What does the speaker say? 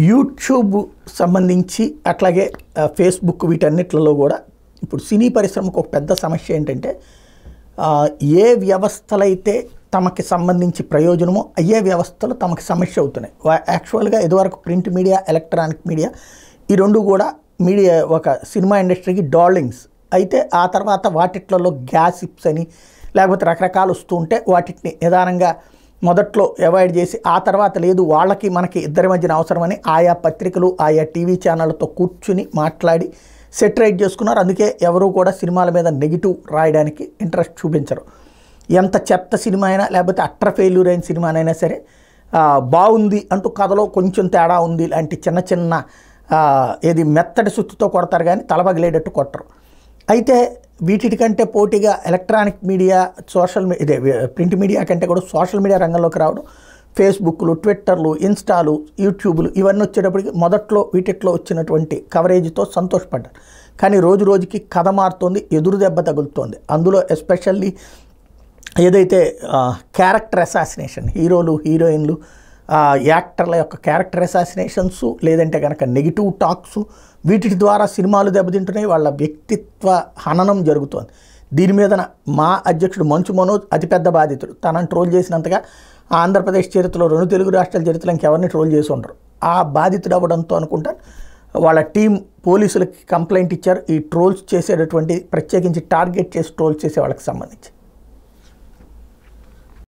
YouTube సంబంధించి అట్లాగే Facebook వీటన్నిటిలో కూడా ఇప్పుడు సినీ పరిశ్రమకు ఒక పెద్ద సమస్య ఏంటంటే ఏ వ్యవస్థలైతే తమకి సంబంధించి ప్రయోజనమో అయ్యే వ్యవస్థలు తమకి సమస్య అవుతున్నాయి. యాక్చువల్గా ఇదివరకు ప్రింట్ మీడియా, ఎలక్ట్రానిక్ మీడియా ఈ రెండు కూడా మీడియా ఒక సినిమా ఇండస్ట్రీకి డార్లింగ్స్ అయితే ఆ తర్వాత వాటిట్లలో గ్యాసిప్స్ అని లేకపోతే రకరకాలు వస్తూ ఉంటే వాటిని నిదానంగా మొదట్లో అవాయిడ్ చేసి ఆ తర్వాత లేదు వాళ్ళకి మనకి ఇద్దరి మధ్యన అవసరమని ఆయా పత్రికలు ఆయా టీవీ ఛానళ్ళతో కూర్చుని మాట్లాడి సెటరైట్ చేసుకున్నారు. అందుకే ఎవరు కూడా సినిమాల మీద నెగిటివ్ రాయడానికి ఇంట్రెస్ట్ చూపించరు. ఎంత చెత్త సినిమా అయినా లేకపోతే అట్టర్ ఫెయిల్యూర్ అయిన సినిమానైనా సరే బాగుంది అంటూ కథలో కొంచెం తేడా ఉంది లాంటి చిన్న చిన్న ఏది మెత్తడి సుత్తుతో కొడతారు కానీ తలపగిలేటట్టు కొట్టరు. అయితే వీటికంటే పోటీగా ఎలక్ట్రానిక్ మీడియా, ఇదే ప్రింట్ మీడియా కంటే కూడా సోషల్ మీడియా రంగంలోకి రావడం, ఫేస్బుక్లు, ట్విట్టర్లు, ఇన్స్టాలు, యూట్యూబ్లు ఇవన్నీ వచ్చేటప్పటికి మొదట్లో వీటిలో వచ్చినటువంటి కవరేజ్తో సంతోషపడ్డారు. కానీ రోజు రోజుకి కథ మారుతోంది, ఎదురు దెబ్బ తగులుతోంది. అందులో ఎస్పెషల్లీ ఏదైతే క్యారెక్టర్ అసాసినేషన్, హీరోలు, హీరోయిన్లు, యాక్టర్ల యొక్క క్యారెక్టర్ అసాసినేషన్స్ లేదంటే కనుక నెగిటివ్ టాక్స్ వీటి ద్వారా సినిమాలు దెబ్బతింటున్నాయి, వాళ్ళ వ్యక్తిత్వ హననం జరుగుతోంది. దీని మీద మా అధ్యక్షుడు మంచు మనోజ్ అతిపెద్ద బాధితుడు. తనని ట్రోల్ చేసినంతగా ఆంధ్రప్రదేశ్ చరిత్రలో 2 తెలుగు రాష్ట్రాల చరిత్రలో ఇంకెవరిని ట్రోల్ చేసి ఉండరు. ఆ బాధితుడు అవ్వడంతో అనుకుంటాను వాళ్ళ టీం పోలీసులకి కంప్లైంట్ ఇచ్చారు. ఈ ట్రోల్స్ చేసేటటువంటి ప్రత్యేకించి టార్గెట్ చేసి ట్రోల్స్ చేసే వాళ్ళకి సంబంధించి